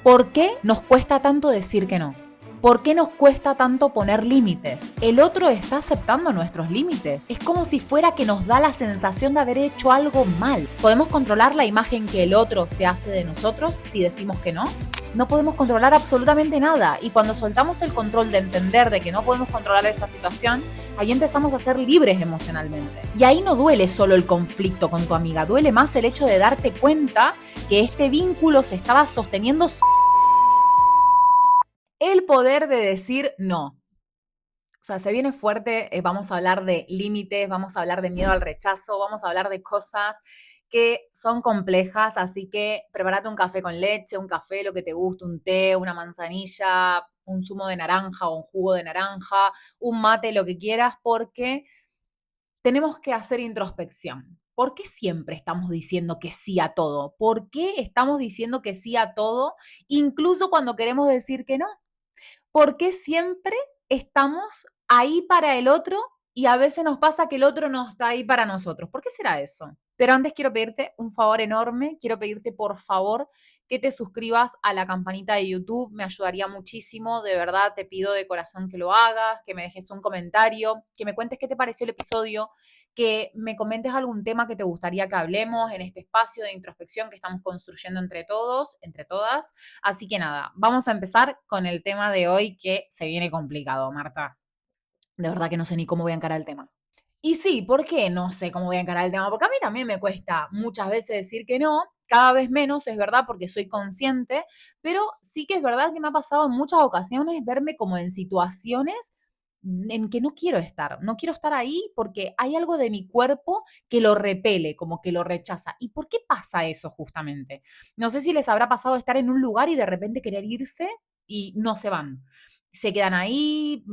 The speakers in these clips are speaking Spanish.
¿Por qué nos cuesta tanto decir que no? ¿Por qué nos cuesta tanto poner límites? El otro está aceptando nuestros límites. Es como si fuera que nos da la sensación de haber hecho algo mal. ¿Podemos controlar la imagen que el otro se hace de nosotros si decimos que no? No podemos controlar absolutamente nada. Y cuando soltamos el control de entender de que no podemos controlar esa situación, ahí empezamos a ser libres emocionalmente. Y ahí no duele solo el conflicto con tu amiga, duele más el hecho de darte cuenta que este vínculo se estaba sosteniendo el poder de decir no. O sea, se viene fuerte, vamos a hablar de límites, vamos a hablar de miedo al rechazo, vamos a hablar de cosas que son complejas, así que prepárate un café con leche, un café, lo que te guste, un té, una manzanilla, un zumo de naranja o un jugo de naranja, un mate, lo que quieras, porque tenemos que hacer introspección. ¿Por qué siempre estamos diciendo que sí a todo? ¿Por qué estamos diciendo que sí a todo, incluso cuando queremos decir que no? ¿Por qué siempre estamos ahí para el otro y a veces nos pasa que el otro no está ahí para nosotros? ¿Por qué será eso? Pero antes quiero pedirte un favor enorme, quiero pedirte por favor que te suscribas a la campanita de YouTube, me ayudaría muchísimo, de verdad te pido de corazón que lo hagas, que me dejes un comentario, que me cuentes qué te pareció el episodio, que me comentes algún tema que te gustaría que hablemos en este espacio de introspección que estamos construyendo entre todos, entre todas. Así que nada, vamos a empezar con el tema de hoy que se viene complicado, Marta. De verdad que no sé ni cómo voy a encarar el tema. Y sí, ¿por qué no sé cómo voy a encarar el tema? Porque a mí también me cuesta muchas veces decir que no, cada vez menos, es verdad, porque soy consciente, pero sí que es verdad que me ha pasado en muchas ocasiones verme como en situaciones en que no quiero estar. No quiero estar ahí porque hay algo de mi cuerpo que lo repele, como que lo rechaza. ¿Y por qué pasa eso justamente? No sé si les habrá pasado estar en un lugar y de repente querer irse y no se van. Se quedan ahí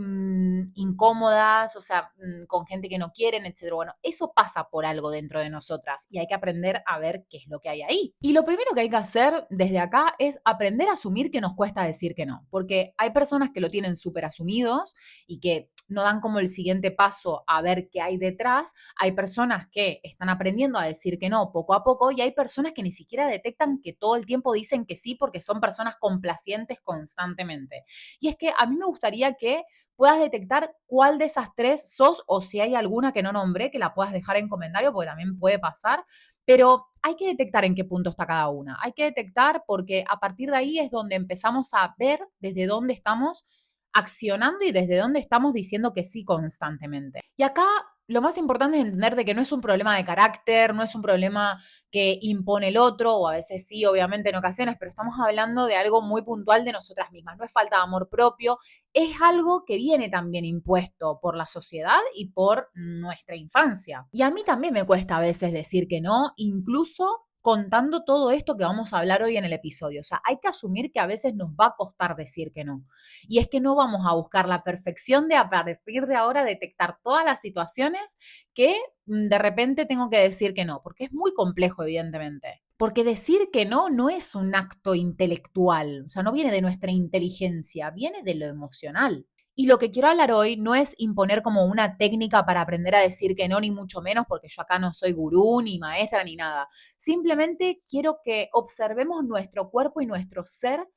incómodas, o sea, con gente que no quieren, etcétera. Bueno, eso pasa por algo dentro de nosotras y hay que aprender a ver qué es lo que hay ahí. Y lo primero que hay que hacer desde acá es aprender a asumir que nos cuesta decir que no, porque hay personas que lo tienen súper asumidos y que no dan como el siguiente paso a ver qué hay detrás. Hay personas que están aprendiendo a decir que no poco a poco y hay personas que ni siquiera detectan que todo el tiempo dicen que sí porque son personas complacientes constantemente. Y es que a mí me gustaría que puedas detectar cuál de esas tres sos o si hay alguna que no nombré, que la puedas dejar en comentario porque también puede pasar, pero hay que detectar en qué punto está cada una. Hay que detectar porque a partir de ahí es donde empezamos a ver desde dónde estamos accionando y desde dónde estamos diciendo que sí constantemente. Y acá lo más importante es entender de que no es un problema de carácter, no es un problema que impone el otro, o a veces sí, obviamente en ocasiones, pero estamos hablando de algo muy puntual de nosotras mismas. No es falta de amor propio, es algo que viene también impuesto por la sociedad y por nuestra infancia. Y a mí también me cuesta a veces decir que no, incluso contando todo esto que vamos a hablar hoy en el episodio. O sea, hay que asumir que a veces nos va a costar decir que no. Y es que no vamos a buscar la perfección de a partir de ahora detectar todas las situaciones que de repente tengo que decir que no, porque es muy complejo, evidentemente. Porque decir que no no es un acto intelectual, o sea, no viene de nuestra inteligencia, viene de lo emocional. Y lo que quiero hablar hoy no es imponer como una técnica para aprender a decir que no, ni mucho menos, porque yo acá no soy gurú, ni maestra, ni nada. Simplemente quiero que observemos nuestro cuerpo y nuestro ser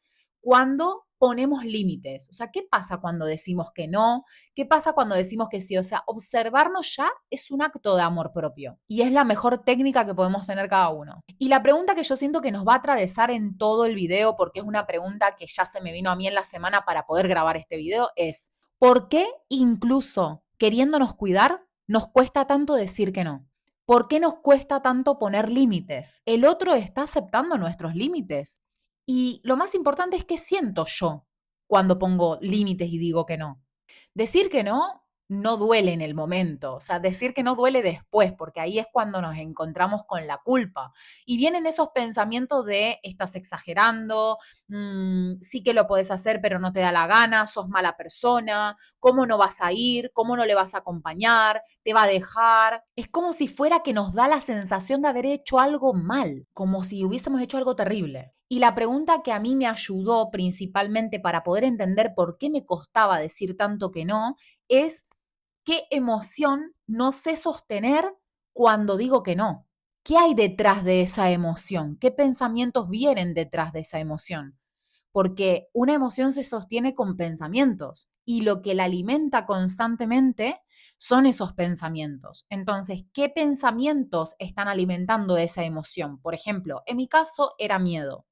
cuando ponemos límites. O sea, ¿qué pasa cuando decimos que no? ¿Qué pasa cuando decimos que sí? O sea, observarnos ya es un acto de amor propio y es la mejor técnica que podemos tener cada uno. Y la pregunta que yo siento que nos va a atravesar en todo el video, porque es una pregunta que ya se me vino a mí en la semana para poder grabar este video, es ¿por qué incluso queriéndonos cuidar nos cuesta tanto decir que no? ¿Por qué nos cuesta tanto poner límites? ¿El otro está aceptando nuestros límites? Y lo más importante es qué siento yo cuando pongo límites y digo que no. Decir que no no duele en el momento, o sea, decir que no duele después, porque ahí es cuando nos encontramos con la culpa. Y vienen esos pensamientos de estás exagerando, sí que lo puedes hacer, pero no te da la gana, sos mala persona, ¿cómo no vas a ir? ¿Cómo no le vas a acompañar? ¿Te va a dejar? Es como si fuera que nos da la sensación de haber hecho algo mal, como si hubiésemos hecho algo terrible. Y la pregunta que a mí me ayudó principalmente para poder entender por qué me costaba decir tanto que no es qué emoción no sé sostener cuando digo que no. ¿Qué hay detrás de esa emoción? ¿Qué pensamientos vienen detrás de esa emoción? porque una emoción se sostiene con pensamientos y lo que la alimenta constantemente son esos pensamientos. Entonces, ¿qué pensamientos están alimentando esa emoción? Por ejemplo, en mi caso era miedo.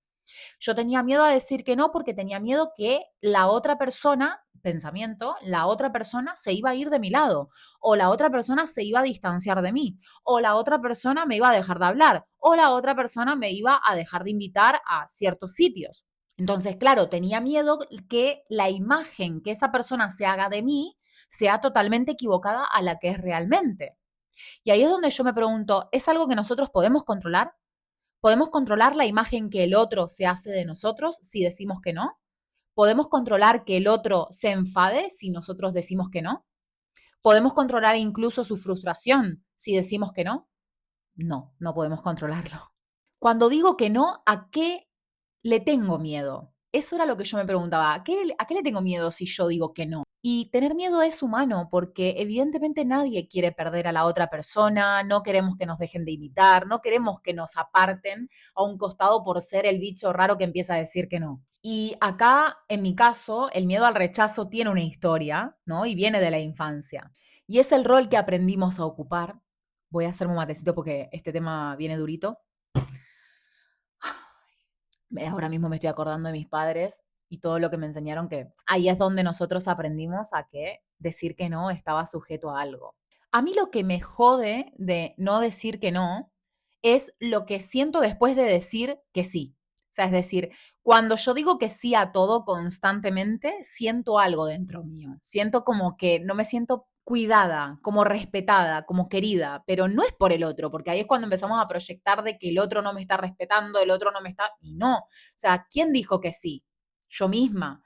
Yo tenía miedo a decir que no porque tenía miedo que la otra persona, pensamiento, la otra persona se iba a ir de mi lado, o la otra persona se iba a distanciar de mí, o la otra persona me iba a dejar de hablar, o la otra persona me iba a dejar de invitar a ciertos sitios. Entonces, claro, tenía miedo que la imagen que esa persona se haga de mí sea totalmente equivocada a la que es realmente. Y ahí es donde yo me pregunto, ¿es algo que nosotros podemos controlar? ¿Podemos controlar la imagen que el otro se hace de nosotros si decimos que no? ¿Podemos controlar que el otro se enfade si nosotros decimos que no? ¿Podemos controlar incluso su frustración si decimos que no? No, no podemos controlarlo. Cuando digo que no, ¿a qué le tengo miedo? Eso era lo que yo me preguntaba. ¿A qué le tengo miedo si yo digo que no? Y tener miedo es humano porque evidentemente nadie quiere perder a la otra persona, no queremos que nos dejen de imitar, no queremos que nos aparten a un costado por ser el bicho raro que empieza a decir que no. Y acá, en mi caso, el miedo al rechazo tiene una historia, ¿no? Y viene de la infancia. Y es el rol que aprendimos a ocupar. Voy a hacerme un matecito porque este tema viene durito. Ahora mismo me estoy acordando de mis padres y todo lo que me enseñaron, que ahí es donde nosotros aprendimos a que decir que no estaba sujeto a algo. A mí lo que me jode de no decir que no es lo que siento después de decir que sí. O sea, es decir, cuando yo digo que sí a todo constantemente, siento algo dentro mío. Siento como que no me siento cuidada, como respetada, como querida, pero no es por el otro, porque ahí es cuando empezamos a proyectar de que el otro no me está respetando, el otro no me está... Y no, o sea, ¿quién dijo que sí? Yo misma.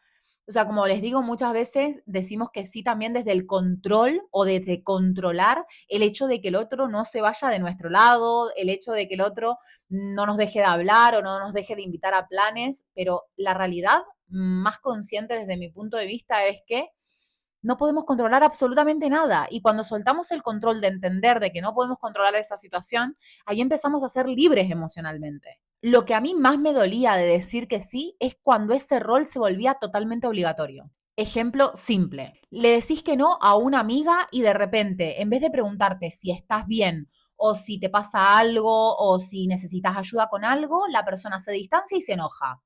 O sea, como les digo, muchas veces decimos que sí también desde el control o desde controlar el hecho de que el otro no se vaya de nuestro lado, el hecho de que el otro no nos deje de hablar o no nos deje de invitar a planes, pero la realidad más consciente desde mi punto de vista es que no podemos controlar absolutamente nada. Y cuando soltamos el control de entender de que no podemos controlar esa situación, ahí empezamos a ser libres emocionalmente. Lo que a mí más me dolía de decir que sí es cuando ese rol se volvía totalmente obligatorio. Ejemplo simple. Le decís que no a una amiga y de repente, en vez de preguntarte si estás bien o si te pasa algo o si necesitas ayuda con algo, la persona se distancia y se enoja.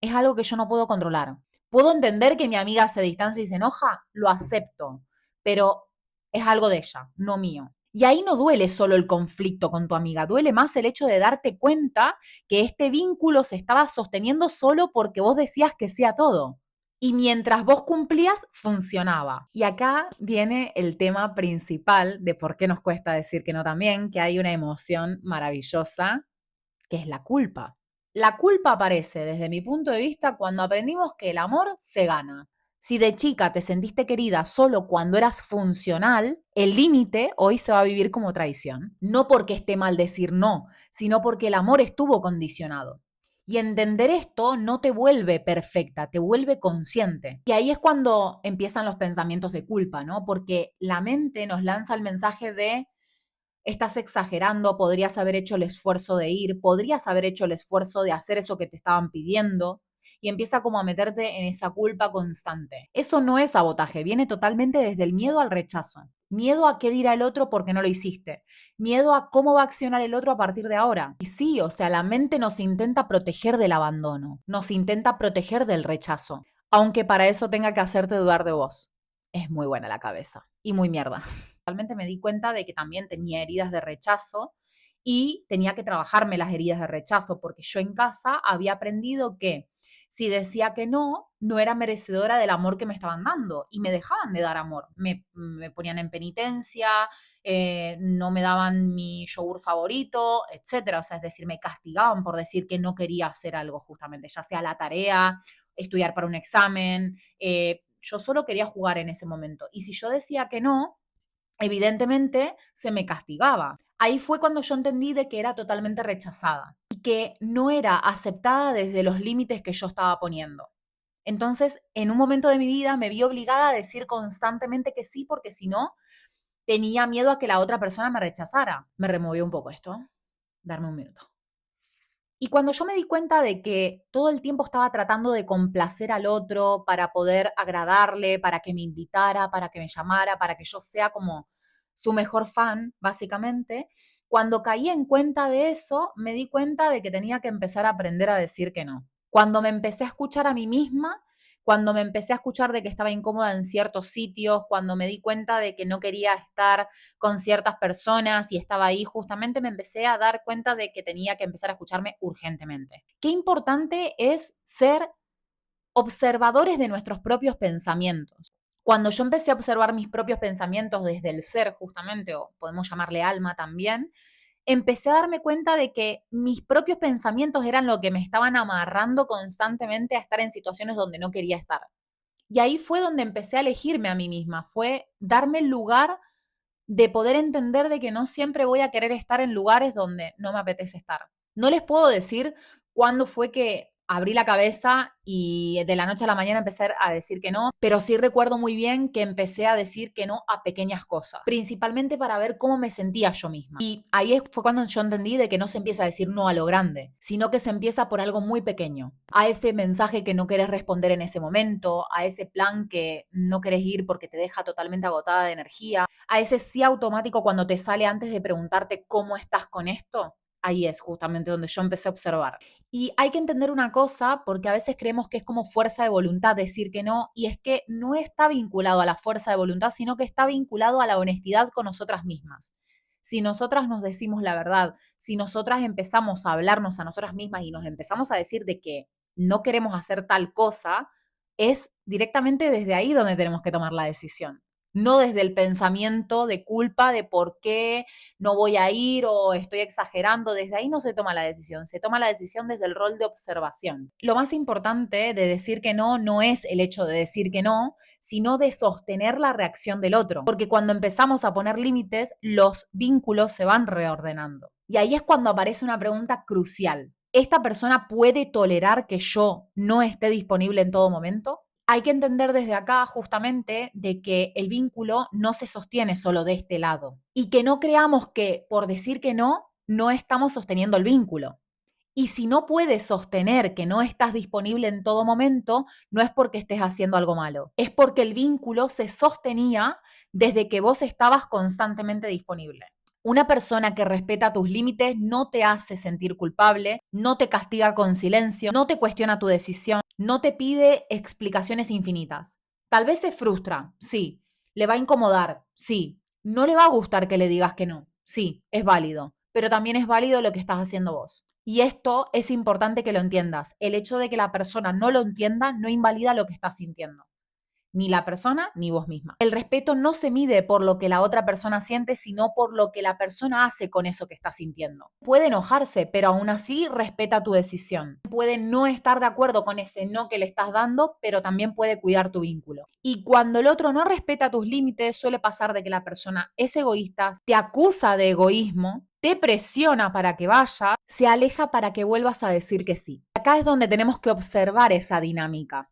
Es algo que yo no puedo controlar. ¿Puedo entender que mi amiga se distancia y se enoja? Lo acepto, pero es algo de ella, no mío. Y ahí no duele solo el conflicto con tu amiga, duele más el hecho de darte cuenta que este vínculo se estaba sosteniendo solo porque vos decías que sea todo. Y mientras vos cumplías, funcionaba. Y acá viene el tema principal de por qué nos cuesta decir que no también, que hay una emoción maravillosa, que es la culpa. La culpa aparece, desde mi punto de vista, cuando aprendimos que el amor se gana. Si de chica te sentiste querida solo cuando eras funcional, el límite hoy se va a vivir como traición. No porque esté mal decir no, sino porque el amor estuvo condicionado. Y entender esto no te vuelve perfecta, te vuelve consciente. Y ahí es cuando empiezan los pensamientos de culpa, ¿no? Porque la mente nos lanza el mensaje de estás exagerando, podrías haber hecho el esfuerzo de ir, podrías haber hecho el esfuerzo de hacer eso que te estaban pidiendo y empieza como a meterte en esa culpa constante. Eso no es sabotaje, viene totalmente desde el miedo al rechazo. Miedo a qué dirá el otro porque no lo hiciste. Miedo a cómo va a accionar el otro a partir de ahora. Y sí, o sea, la mente nos intenta proteger del abandono, nos intenta proteger del rechazo, aunque para eso tenga que hacerte dudar de vos. Es muy buena la cabeza y muy mierda. Realmente me di cuenta de que también tenía heridas de rechazo y tenía que trabajarme las heridas de rechazo porque yo en casa había aprendido que si decía que no, no era merecedora del amor que me estaban dando y me dejaban de dar amor. Me ponían en penitencia, no me daban mi yogur favorito, etcétera. O sea, es decir, me castigaban por decir que no quería hacer algo justamente, ya sea la tarea, estudiar para un examen. Yo solo quería jugar en ese momento. Y si yo decía que no, evidentemente se me castigaba. Ahí fue cuando yo entendí de que era totalmente rechazada y que no era aceptada desde los límites que yo estaba poniendo. Entonces, en un momento de mi vida me vi obligada a decir constantemente que sí, porque si no, tenía miedo a que la otra persona me rechazara. Me removió un poco esto. Darme un minuto. Y cuando yo me di cuenta de que todo el tiempo estaba tratando de complacer al otro para poder agradarle, para que me invitara, para que me llamara, para que yo sea como su mejor fan, básicamente, cuando caí en cuenta de eso, me di cuenta de que tenía que empezar a aprender a decir que no. Cuando me empecé a escuchar a mí misma, cuando me empecé a escuchar de que estaba incómoda en ciertos sitios, cuando me di cuenta de que no quería estar con ciertas personas y estaba ahí, justamente me empecé a dar cuenta de que tenía que empezar a escucharme urgentemente. Qué importante es ser observadores de nuestros propios pensamientos. Cuando yo empecé a observar mis propios pensamientos desde el ser, justamente, o podemos llamarle alma también, empecé a darme cuenta de que mis propios pensamientos eran lo que me estaban amarrando constantemente a estar en situaciones donde no quería estar. Y ahí fue donde empecé a elegirme a mí misma, fue darme el lugar de poder entender de que no siempre voy a querer estar en lugares donde no me apetece estar. No les puedo decir cuándo fue que abrí la cabeza y de la noche a la mañana empecé a decir que no, pero sí recuerdo muy bien que empecé a decir que no a pequeñas cosas, principalmente para ver cómo me sentía yo misma. Y ahí fue cuando yo entendí de que no se empieza a decir no a lo grande, sino que se empieza por algo muy pequeño. A ese mensaje que no querés responder en ese momento, a ese plan que no querés ir porque te deja totalmente agotada de energía, a ese sí automático cuando te sale antes de preguntarte cómo estás con esto. Ahí es justamente donde yo empecé a observar. Y hay que entender una cosa, porque a veces creemos que es como fuerza de voluntad decir que no, y es que no está vinculado a la fuerza de voluntad, sino que está vinculado a la honestidad con nosotras mismas. Si nosotras nos decimos la verdad, si nosotras empezamos a hablarnos a nosotras mismas y nos empezamos a decir de que no queremos hacer tal cosa, es directamente desde ahí donde tenemos que tomar la decisión, no desde el pensamiento de culpa de por qué no voy a ir o estoy exagerando. Desde ahí no se toma la decisión, se toma la decisión desde el rol de observación. Lo más importante de decir que no no es el hecho de decir que no, sino de sostener la reacción del otro. Porque cuando empezamos a poner límites, los vínculos se van reordenando. Y ahí es cuando aparece una pregunta crucial. ¿Esta persona puede tolerar que yo no esté disponible en todo momento? Hay que entender desde acá justamente de que el vínculo no se sostiene solo de este lado y que no creamos que por decir que no, no estamos sosteniendo el vínculo. Y si no puedes sostener que no estás disponible en todo momento, no es porque estés haciendo algo malo, es porque el vínculo se sostenía desde que vos estabas constantemente disponible. Una persona que respeta tus límites no te hace sentir culpable, no te castiga con silencio, no te cuestiona tu decisión, no te pide explicaciones infinitas. Tal vez se frustra, sí. Le va a incomodar, sí. No le va a gustar que le digas que no, sí, es válido. Pero también es válido lo que estás haciendo vos. Y esto es importante que lo entiendas. El hecho de que la persona no lo entienda no invalida lo que estás sintiendo, ni la persona ni vos misma. El respeto no se mide por lo que la otra persona siente, sino por lo que la persona hace con eso que está sintiendo. Puede enojarse, pero aún así respeta tu decisión. Puede no estar de acuerdo con ese no que le estás dando, pero también puede cuidar tu vínculo. Y cuando el otro no respeta tus límites, suele pasar de que la persona es egoísta, te acusa de egoísmo, te presiona para que vaya, se aleja para que vuelvas a decir que sí. Acá es donde tenemos que observar esa dinámica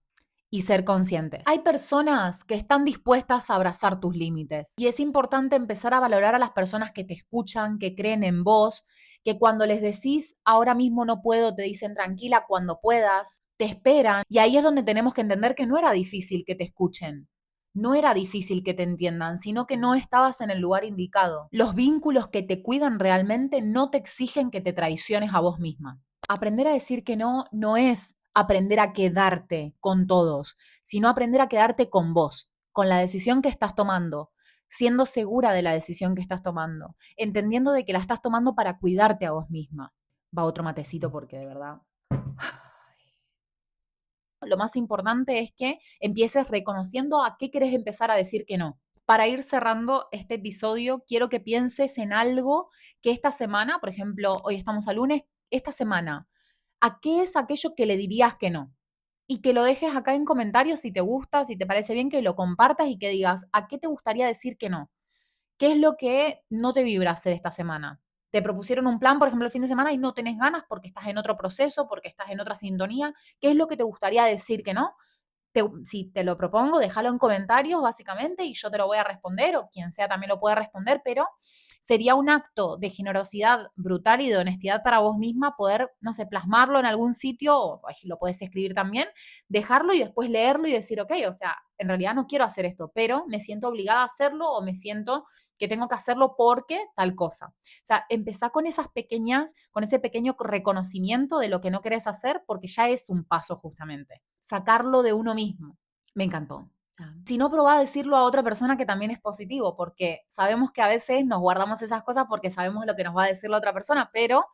y ser conscientes. Hay personas que están dispuestas a abrazar tus límites y es importante empezar a valorar a las personas que te escuchan, que creen en vos, que cuando les decís ahora mismo no puedo, te dicen tranquila cuando puedas, te esperan y ahí es donde tenemos que entender que no era difícil que te escuchen. No era difícil que te entiendan, sino que no estabas en el lugar indicado. Los vínculos que te cuidan realmente no te exigen que te traiciones a vos misma. Aprender a decir que no no es aprender a quedarte con todos, sino aprender a quedarte con vos, con la decisión que estás tomando, siendo segura de la decisión que estás tomando, entendiendo de que la estás tomando para cuidarte a vos misma. Va otro matecito porque de verdad. Lo más importante es que empieces reconociendo a qué querés empezar a decir que no. Para ir cerrando este episodio, quiero que pienses en algo que esta semana, por ejemplo, hoy estamos a lunes, esta semana, ¿a qué es aquello que le dirías que no? Y que lo dejes acá en comentarios si te gusta, si te parece bien, que lo compartas y que digas, ¿a qué te gustaría decir que no? ¿Qué es lo que no te vibra hacer esta semana? Te propusieron un plan, por ejemplo, el fin de semana y no tenés ganas porque estás en otro proceso, porque estás en otra sintonía. ¿Qué es lo que te gustaría decir que no? si te lo propongo, déjalo en comentarios básicamente y yo te lo voy a responder o quien sea también lo puede responder, pero sería un acto de generosidad brutal y de honestidad para vos misma poder, no sé, plasmarlo en algún sitio o lo puedes escribir también, dejarlo y después leerlo y decir, ok, o sea, en realidad no quiero hacer esto, pero me siento obligada a hacerlo o me siento que tengo que hacerlo porque tal cosa. O sea, empezá con esas pequeñas, con ese pequeño reconocimiento de lo que no querés hacer porque ya es un paso justamente. Sacarlo de uno mismo. Me encantó. Si no, probá a decirlo a otra persona que también es positivo, porque sabemos que a veces nos guardamos esas cosas porque sabemos lo que nos va a decir la otra persona, pero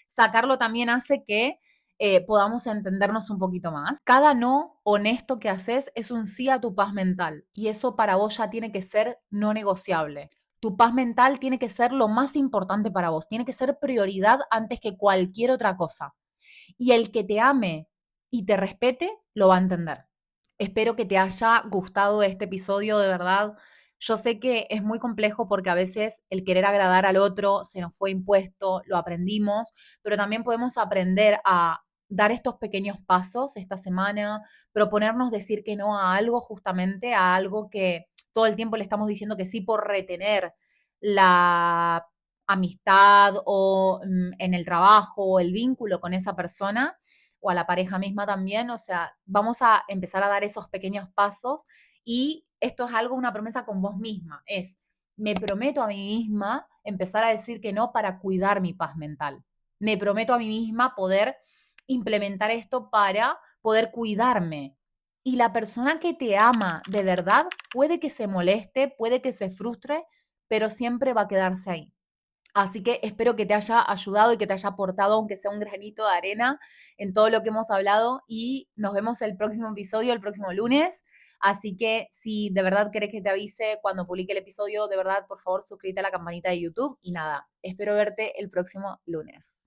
sacarlo también hace que podamos entendernos un poquito más. Cada no honesto que haces es un sí a tu paz mental y eso para vos ya tiene que ser no negociable. Tu paz mental tiene que ser lo más importante para vos, tiene que ser prioridad antes que cualquier otra cosa. Y el que te ame y te respete lo va a entender. Espero que te haya gustado este episodio, de verdad. Yo sé que es muy complejo porque a veces el querer agradar al otro se nos fue impuesto, lo aprendimos, pero también podemos aprender a dar estos pequeños pasos esta semana, proponernos decir que no a algo justamente, a algo que todo el tiempo le estamos diciendo que sí por retener la amistad o en el trabajo o el vínculo con esa persona o a la pareja misma también, o sea, vamos a empezar a dar esos pequeños pasos y esto es algo, una promesa con vos misma, es, me prometo a mí misma empezar a decir que no para cuidar mi paz mental. Me prometo a mí misma poder implementar esto para poder cuidarme. Y la persona que te ama de verdad puede que se moleste, puede que se frustre, pero siempre va a quedarse ahí. Así que espero que te haya ayudado y que te haya aportado, aunque sea un granito de arena, en todo lo que hemos hablado. Y nos vemos el próximo episodio, el próximo lunes. Así que si de verdad querés que te avise cuando publique el episodio, de verdad, por favor, suscríbete a la campanita de YouTube. Y nada, espero verte el próximo lunes.